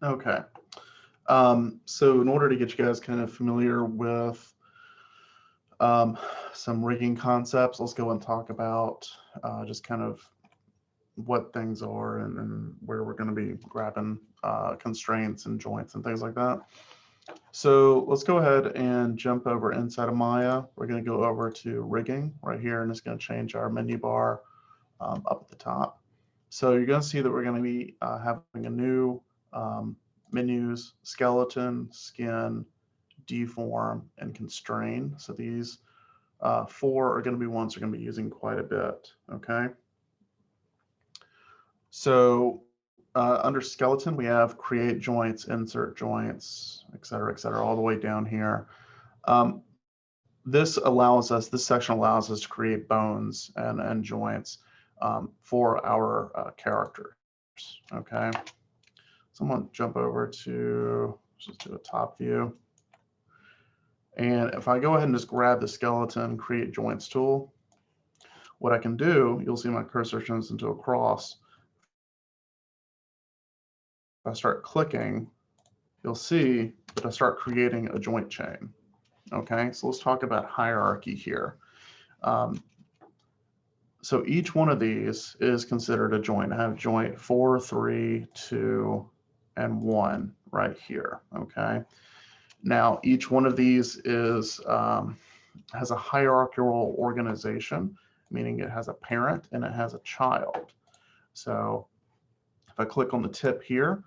Okay. So in order to get you guys kind of familiar with um, some rigging concepts, let's go and talk about just kind of what things are and where we're going to be grabbing constraints and joints and things like that. So let's go ahead and jump over inside of Maya. We're going to go over to rigging right here, and it's going to change our menu bar up at the top. So you're going to see that we're going to be having a new menus, skeleton, skin, deform, and constrain. So these four are going to be ones we're going to be using quite a bit. Okay. So under skeleton, we have create joints, insert joints, et cetera, all the way down here. This section allows us to create bones and joints for our characters. Okay. So I'm going to jump over to, let's just do a top view. And if I go ahead and just grab the skeleton, create joints tool, what I can do, you'll see my cursor turns into a cross. If I start clicking, you'll see that I start creating a joint chain. Okay, so let's talk about hierarchy here. So each one of these is considered a joint. I have joint 4, 3, 2, and 1 right here. Okay. Now each one of these is has a hierarchical organization, meaning it has a parent and it has a child. So if I click on the tip here,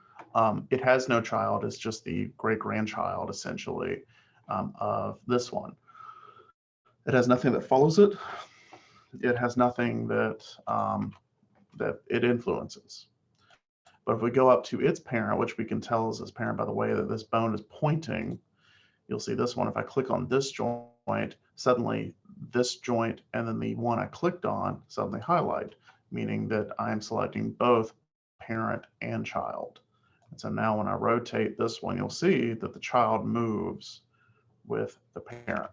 it has no child. It's just the great-grandchild, essentially, of this one. It has nothing that follows it. It has nothing that that it influences. But if we go up to its parent, which we can tell is its parent by the way that this bone is pointing, you'll see this one. If I click on this joint, suddenly this joint and then the one I clicked on suddenly highlight, meaning that I'm selecting both parent and child. And so now when I rotate this one, you'll see that the child moves with the parent.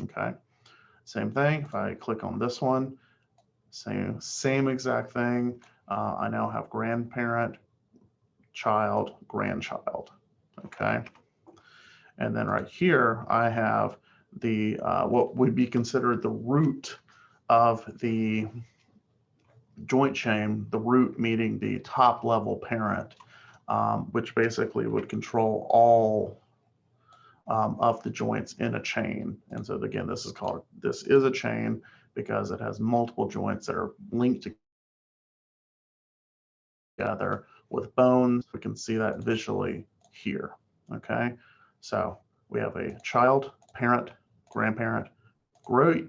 Okay. Same thing. If I click on this one, same exact thing. I now have grandparent, child, grandchild. Okay. And then right here, I have the what would be considered the root of the joint chain, the root meaning the top level parent, which basically would control all of the joints in a chain. And so again, this is a chain because it has multiple joints that are linked together with bones. We can see that visually here. Okay, so we have a child, parent, grandparent, great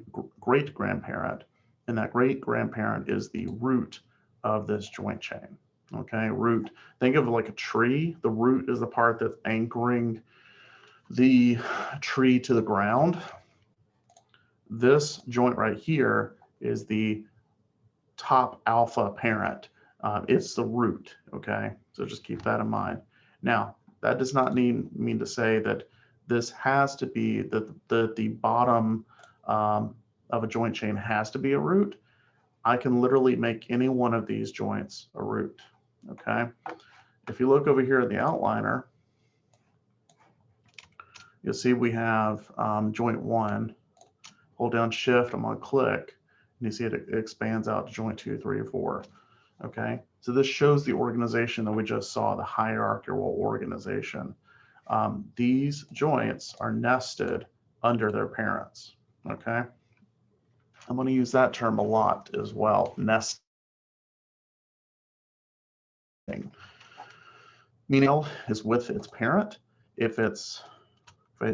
grandparent, and that great grandparent is the root of this joint chain. Okay, root. Think of it like a tree. The root is the part that's anchoring the tree to the ground. This joint right here is the top alpha parent. It's the root. Okay, so just keep that in mind. Now, that does not mean to say that this has to be the bottom of a joint chain has to be a root. I can literally make any one of these joints a root. Okay. If you look over here at the outliner, you'll see we have joint 1. Hold down shift, I'm going to click, and you see it expands out to joint 2, 3, or 4. Okay, so this shows the organization that we just saw, the hierarchical organization. These joints are nested under their parents. Okay, I'm going to use that term a lot as well, nesting. Meaning is with its parent. If it's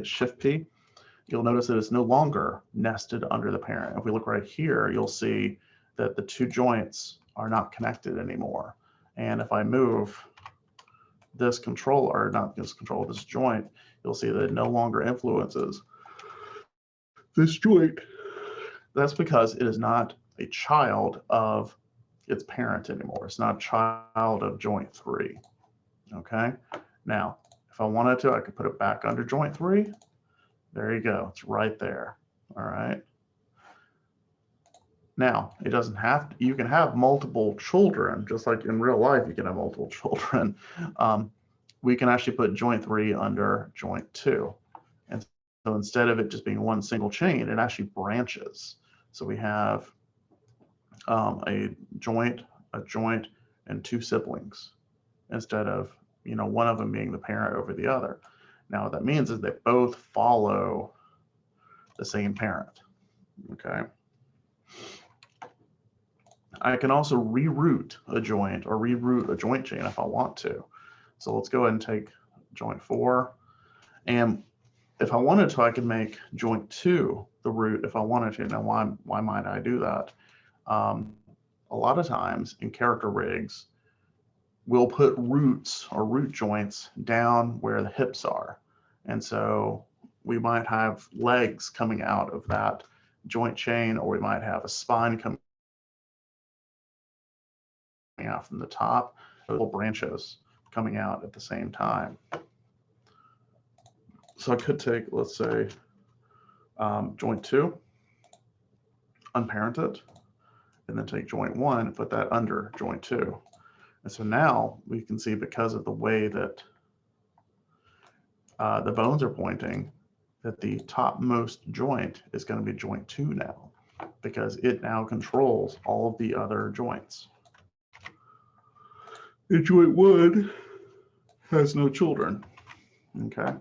shift P, you'll notice that it's no longer nested under the parent. If we look right here, you'll see that the two joints are not connected anymore. And if I move this controller, not this controller, this joint, you'll see that it no longer influences this joint. That's because it is not a child of its parent anymore. It's not a child of joint 3. Okay. Now, if I wanted to, I could put it back under joint 3. There you go. It's right there. All right. Now, it doesn't have to, you can have multiple children, just like in real life, you can have multiple children. we can actually put joint 3 under joint 2. And so instead of it just being one single chain, it actually branches. So we have a joint, and 2 siblings instead of, one of them being the parent over the other. Now what that means is they both follow the same parent, okay? I can also reroute a joint or reroute a joint chain if I want to. So let's go ahead and take joint 4. And if I wanted to, I could make joint 2 the root if I wanted to. Now, why might I do that? A lot of times in character rigs, we'll put roots or root joints down where the hips are. And so we might have legs coming out of that joint chain, or we might have a spine coming out from the top, little branches coming out at the same time. So I could take, let's say, joint 2, unparent it, and then take joint 1 and put that under joint 2. And so now we can see, because of the way that the bones are pointing, that the topmost joint is going to be joint 2 now, because it now controls all of the other joints. And joint 1 has no children. Okay,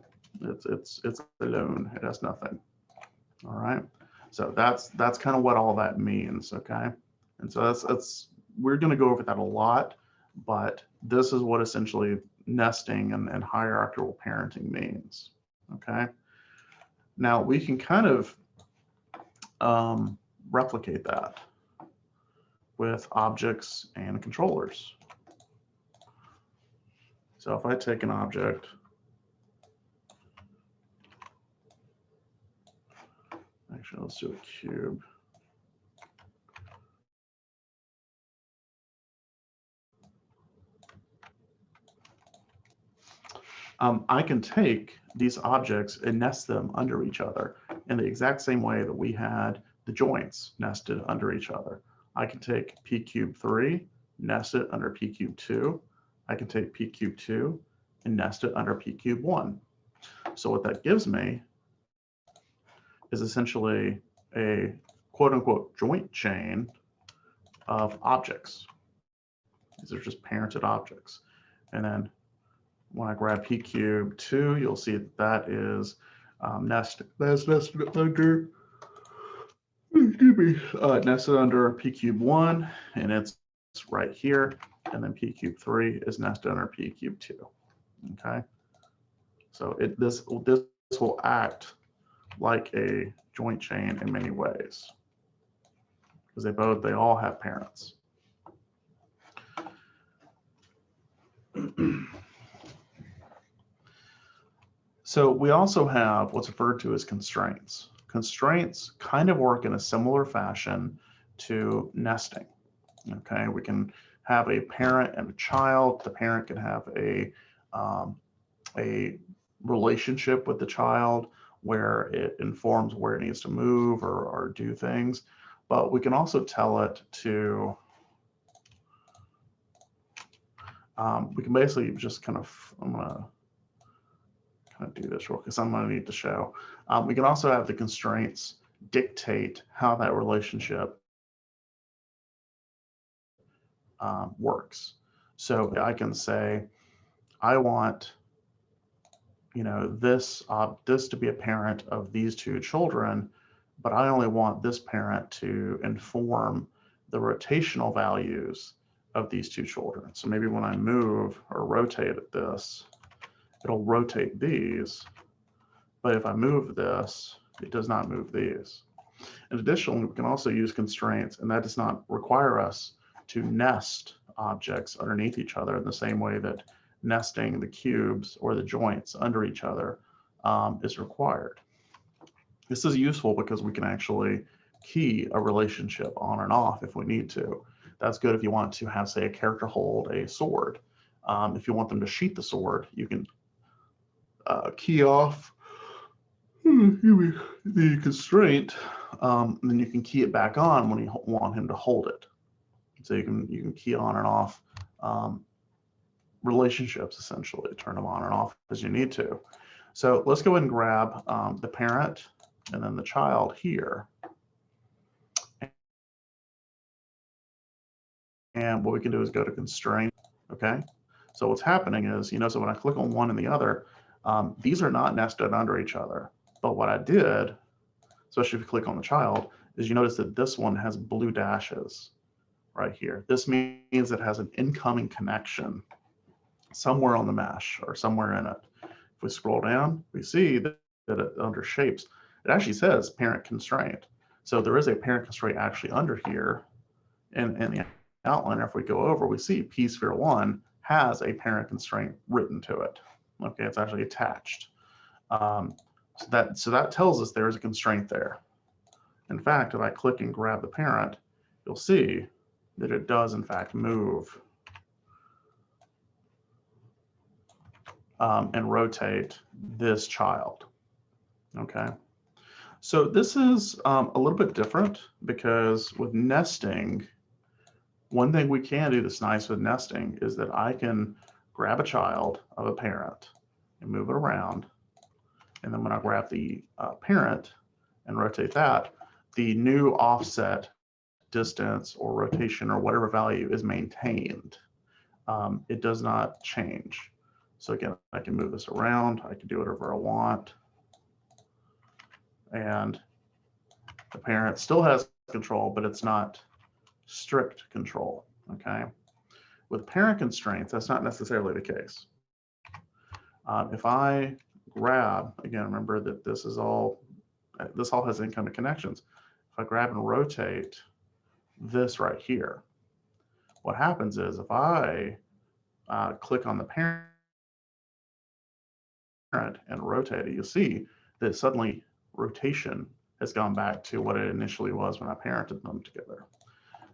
it's alone. It has nothing. All right. So that's kind of what all that means. Okay. And so that's we're going to go over that a lot, but this is what essentially nesting and hierarchical parenting means. Okay. Now we can kind of replicate that with objects and controllers. So if I take an object, actually let's do a cube. I can take these objects and nest them under each other in the exact same way that we had the joints nested under each other. I can take p cube 3, nest it under p cube 2. I can take p cube 2 and nest it under p cube 1. So what that gives me is essentially a quote unquote joint chain of objects. These are just parented objects. And then when I grab p cube 2, you'll see that is nested under, nested under p cube 1, and it's right here. And then p cube 3 is nested under p cube 2. Okay, so this will act like a joint chain in many ways, because they all have parents. So we also have what's referred to as constraints. Constraints kind of work in a similar fashion to nesting. Okay, we can have a parent and a child. The parent can have a relationship with the child where it informs where it needs to move or do things. But we can also tell it to, we can basically just kind of, I'm gonna kind of do this real quick because I'm gonna need to show. We can also have the constraints dictate how that relationship works. So I can say, I want, this to be a parent of these 2 children, but I only want this parent to inform the rotational values of these 2 children. So maybe when I move or rotate this, it'll rotate these, but if I move this, it does not move these. And additionally, we can also use constraints, and that does not require us to nest objects underneath each other in the same way that nesting the cubes or the joints under each other is required. This is useful because we can actually key a relationship on and off if we need to. That's good if you want to have, say, a character hold a sword. If you want them to sheath the sword, you can key off the constraint, and then you can key it back on when you want him to hold it. So you can key on and off relationships, essentially. Turn them on and off as you need to. So let's go ahead and grab the parent and then the child here. And what we can do is go to constraint, okay? So what's happening is, so when I click on one and the other, these are not nested under each other. But what I did, especially if you click on the child, is you notice that this one has blue dashes right here. This means it has an incoming connection somewhere on the mesh or somewhere in it. If we scroll down, we see that it, under shapes, it actually says parent constraint. So there is a parent constraint actually under here in the outline. If we go over, we see pSphere 1 has a parent constraint written to it. Okay, it's actually attached. So that tells us there is a constraint there. In fact, if I click and grab the parent, you'll see that it does in fact move and rotate this child. Okay, so this is a little bit different because with nesting, one thing we can do that's nice with nesting is that I can grab a child of a parent and move it around. And then when I grab the parent and rotate that, the new offset distance or rotation or whatever value is maintained. It does not change. So again, I can move this around. I can do whatever I want. And the parent still has control, but it's not strict control, okay? With parent constraints, that's not necessarily the case. If I grab, again, remember that this all has incoming connections. If I grab and rotate this right here, what happens is if I click on the parent and rotate it, you'll see that suddenly rotation has gone back to what it initially was when I parented them together.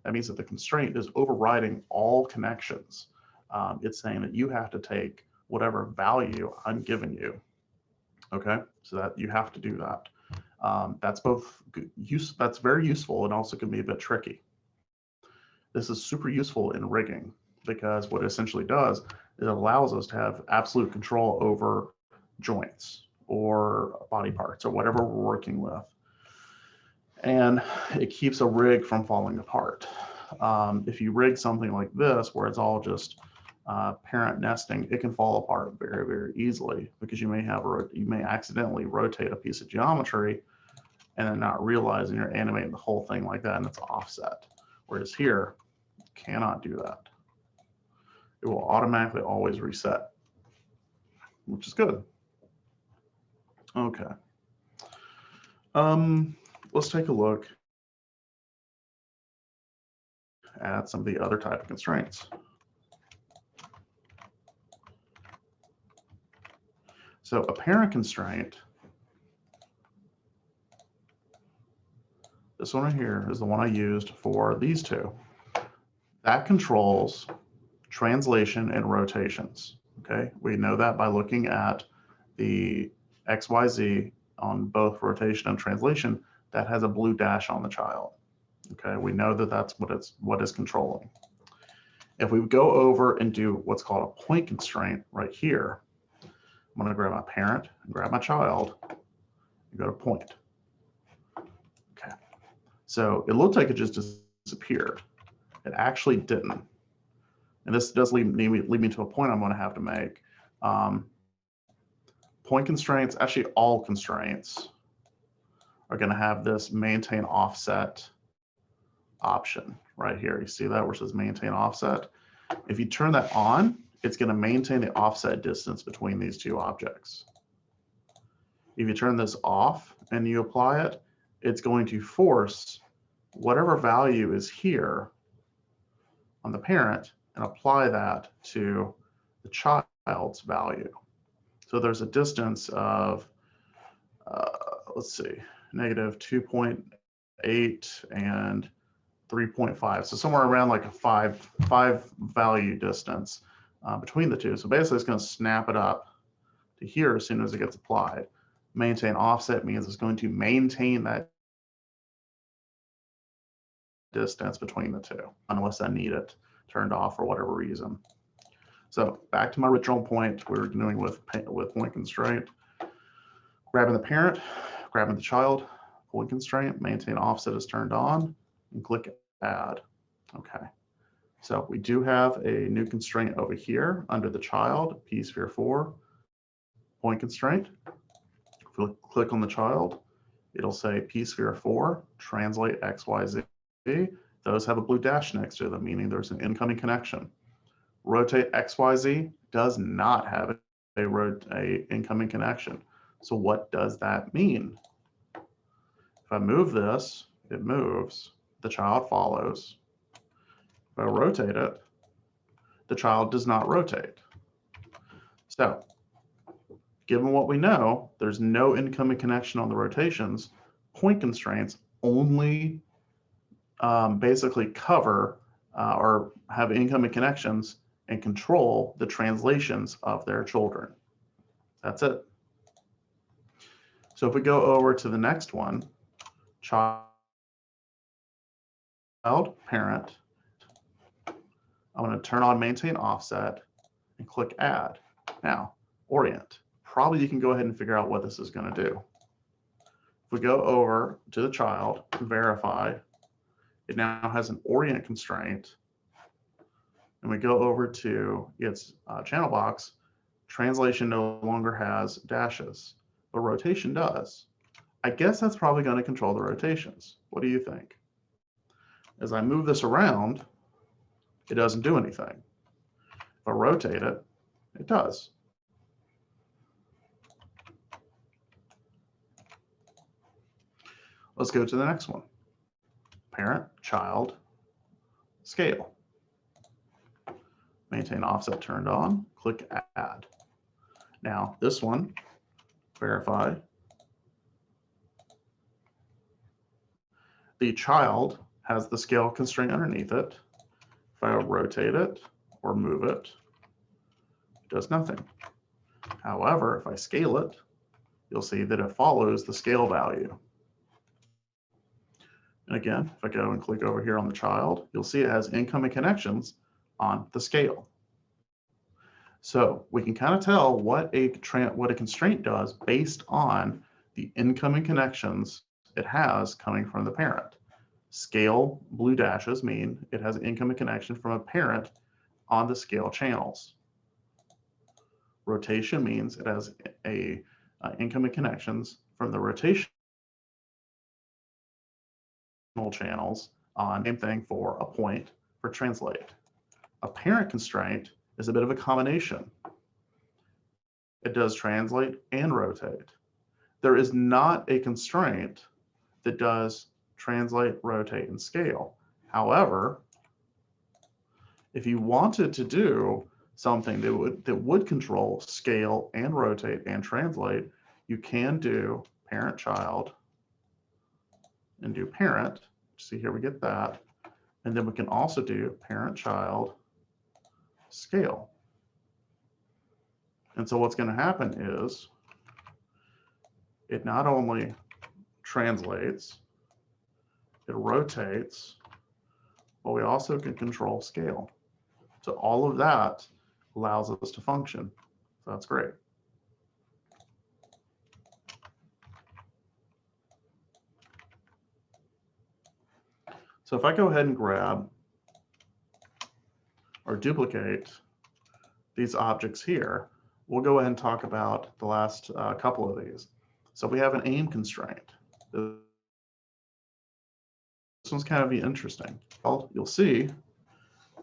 That means that the constraint is overriding all connections. It's saying that you have to take whatever value I'm giving you. Okay, so that you have to do that. That's that's very useful and also can be a bit tricky. This is super useful in rigging because what it essentially does is it allows us to have absolute control over joints or body parts or whatever we're working with. And it keeps a rig from falling apart. If you rig something like this, where it's all just parent nesting, it can fall apart very, very easily because you may accidentally rotate a piece of geometry and then not realizing you're animating the whole thing like that and it's offset. Whereas here, you cannot do that. It will automatically always reset, which is good. Okay. Let's take a look at some of the other type of constraints. So a parent constraint, this one right here is the one I used for these two. That controls translation and rotations. Okay, we know that by looking at the XYZ on both rotation and translation, that has a blue dash on the child. Okay, we know that that's what is controlling. If we go over and do what's called a point constraint right here, I'm going to grab my parent and grab my child and go to point. Okay, so it looked like it just disappeared. It actually didn't. And this does lead me to a point I'm going to have to make. Point constraints, actually all constraints, are going to have this maintain offset option right here. You see that where it says maintain offset? If you turn that on, it's going to maintain the offset distance between these two objects. If you turn this off and you apply it, it's going to force whatever value is here on the parent and apply that to the child's value. So there's a distance of, let's see, negative 2.8 and 3.5. So somewhere around like a five value distance between the two. So basically it's going to snap it up to here as soon as it gets applied. Maintain offset means it's going to maintain that distance between the two unless I need it turned off for whatever reason. So back to my original point we were doing with point constraint. Grabbing the parent, grabbing the child, point constraint, maintain offset is turned on, and click add. Okay. So we do have a new constraint over here under the child, pSphere 4, point constraint. If we click on the child, it'll say pSphere 4, translate XYZ. Those have a blue dash next to them, meaning there's an incoming connection. Rotate XYZ does not have a incoming connection. So what does that mean? If I move this, it moves, the child follows. If I rotate it, the child does not rotate. So given what we know, there's no incoming connection on the rotations. Point constraints only basically cover or have incoming connections and control the translations of their children. That's it. So if we go over to the next one, child, parent, I'm going to turn on maintain offset and click add. Now, orient. Probably you can go ahead and figure out what this is going to do. If we go over to the child and verify, it now has an orient constraint. And we go over to its channel box, translation no longer has dashes, but rotation does. I guess that's probably going to control the rotations. What do you think? As I move this around, it doesn't do anything. If I rotate it, it does. Let's go to the next one. Parent, child, scale. Maintain offset turned on, click add. Now this one, verify. The child has the scale constraint underneath it. If I rotate it or move it, it does nothing. However, if I scale it, you'll see that it follows the scale value. And again, if I go and click over here on the child, you'll see it has incoming connections on the scale. So we can kind of tell what a constraint does based on the incoming connections it has coming from the parent. Scale blue dashes mean it has an incoming connection from a parent on the scale channels. Rotation means it has incoming connections from the rotational channels on same thing for a point for translate. A parent constraint is a bit of a combination. It does translate and rotate. There is not a constraint that does translate, rotate, and scale. However, if you wanted to do something that would control scale and rotate and translate, you can do parent child and do parent. See here we get that. And then we can also do parent child scale. And so what's going to happen is it not only translates, it rotates, but we also can control scale. So all of that allows us to function. So that's great. So if I go ahead and grab or duplicate these objects here, we'll go ahead and talk about the last couple of these. So we have an aim constraint. This one's kind of interesting. Well, you'll see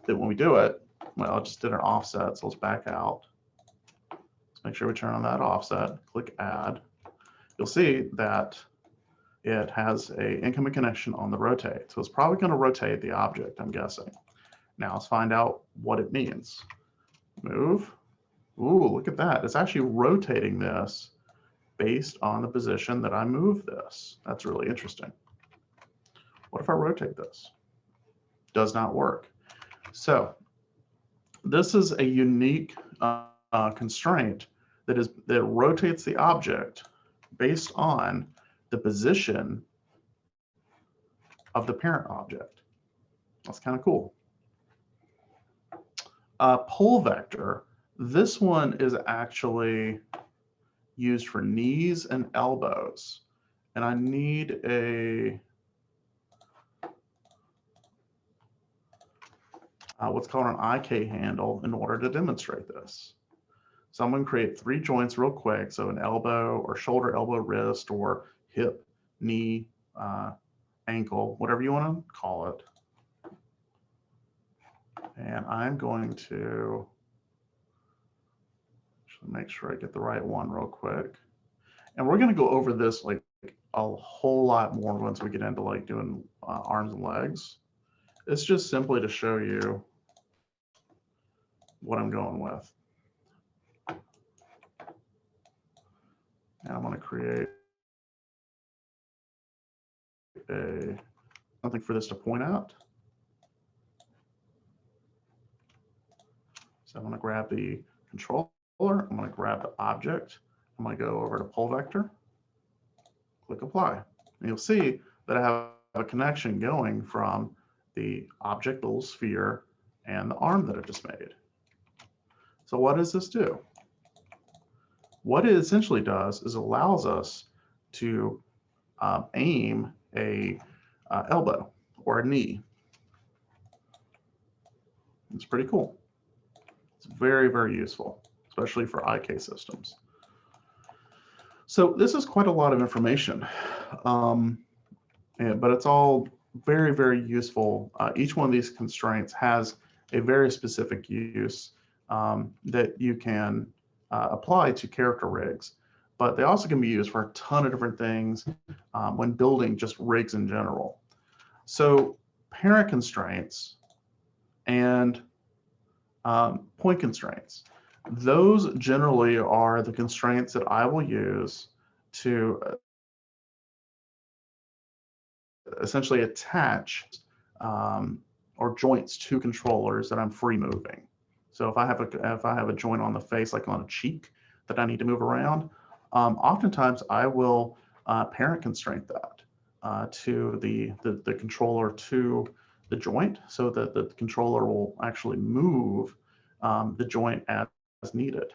that when we do it, well, I just did an offset, so let's back out. Let's make sure we turn on that offset, click add. You'll see that it has a incoming connection on the rotate. So it's probably going to rotate the object, I'm guessing. Now let's find out what it means. Move. Ooh, look at that. It's actually rotating this based on the position that I move this. That's really interesting. What if I rotate this? Does not work. So this is a unique constraint that rotates the object based on the position of the parent object. That's kind of cool. Pole vector, this one is actually used for knees and elbows. And I need a what's called an IK handle in order to demonstrate this. So I'm going to create 3 joints real quick. So an elbow or shoulder, elbow, wrist, or hip, knee, ankle, whatever you want to call it. And I'm going to make sure I get the right one real quick. And we're going to go over this like a whole lot more once we get into like doing arms and legs. It's just simply to show you what I'm going with. And I'm going to create something for this to point out. So I'm going to grab the controller. I'm going to grab the object. I'm going to go over to pole vector, click apply. And you'll see that I have a connection going from the object, the little sphere, and the arm that I just made. So what does this do? What it essentially does is allows us to aim a elbow or a knee. It's pretty cool. It's very, very useful, especially for IK systems. So this is quite a lot of information, but it's all very, very useful. Each one of these constraints has a very specific use that you can apply to character rigs, but they also can be used for a ton of different things when building just rigs in general. So parent constraints and point constraints. Those generally are the constraints that I will use to essentially attach or joints to controllers that I'm free moving. So if I have a joint on the face, like on a cheek, that I need to move around, oftentimes I will parent constraint that to the controller to the joint, so that the controller will actually move the joint as needed.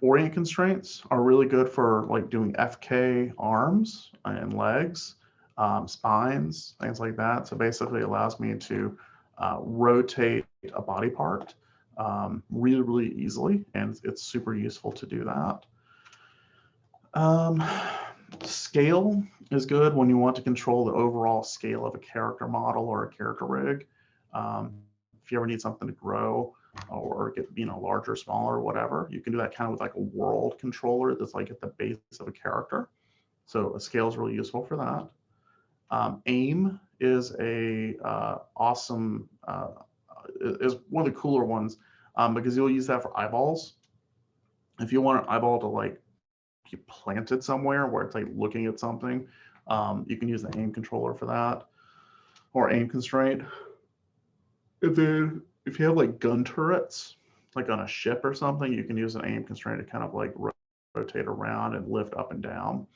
Orient constraints are really good for like doing FK arms and legs, spines, things like that. So basically it allows me to rotate a body part really, really easily, and it's super useful to do that. Scale is good when you want to control the overall scale of a character model or a character rig. If you ever need something to grow or get larger, smaller, whatever, you can do that kind of with like a world controller that's like at the base of a character. So a scale is really useful for that. Aim is a awesome, is one of the cooler ones because you'll use that for eyeballs. If you want an eyeball to like be planted somewhere where it's like looking at something, you can use the aim controller for that, or aim constraint. And then if you have like gun turrets, like on a ship or something, you can use an aim constraint to kind of like rotate around and lift up and down.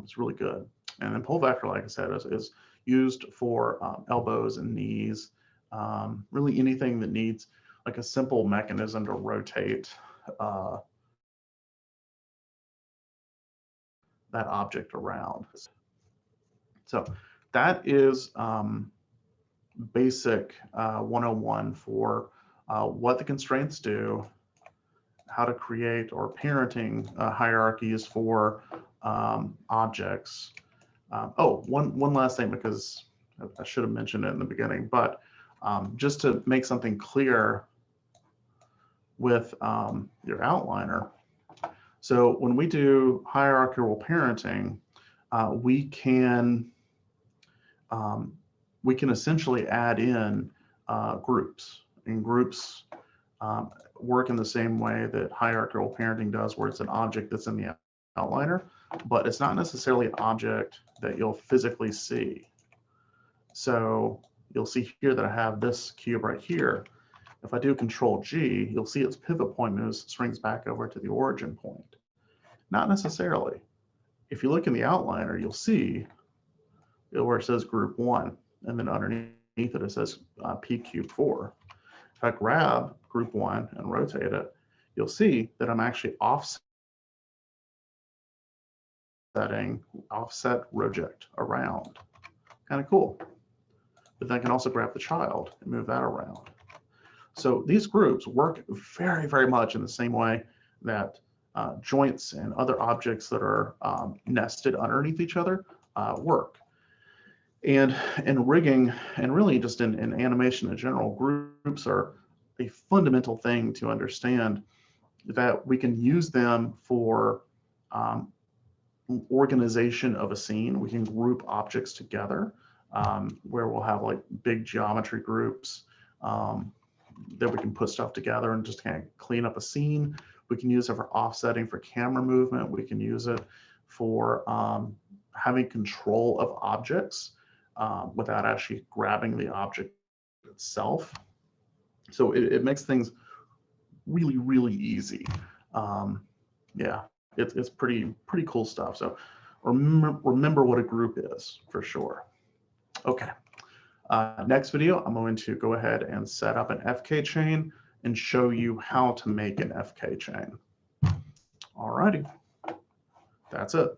It's really good. And then pole vector, like I said, is used for elbows and knees, really anything that needs like a simple mechanism to rotate that object around. So that is basic 101 for what the constraints do, how to create or parenting hierarchies for objects. One last thing, because I should have mentioned it in the beginning, but just to make something clear with your outliner. So when we do hierarchical parenting, we can essentially add in groups, and groups work in the same way that hierarchical parenting does, where it's an object that's in the outliner, but it's not necessarily an object that you'll physically see. So you'll see here that I have this cube right here. If I do Control G, you'll see its pivot point swings back over to the origin point. Not necessarily. If you look in the outliner, you'll see where it says group 1, and then underneath it, it says p cubed 4. If I grab group 1 and rotate it, you'll see that I'm actually offsetting offset project around. Kind of cool. But then I can also grab the child and move that around. So these groups work very, very much in the same way that joints and other objects that are nested underneath each other work. And in rigging, and really just in animation in general, groups are a fundamental thing to understand, that we can use them for organization of a scene. We can group objects together, where we'll have like big geometry groups that we can put stuff together and just kind of clean up a scene. We can use it for offsetting for camera movement. We can use it for having control of objects without actually grabbing the object itself. So it makes things really, really easy. Yeah, it's pretty cool stuff. So remember what a group is for sure. Okay. Next video, I'm going to go ahead and set up an FK chain and show you how to make an FK chain. All righty, that's it.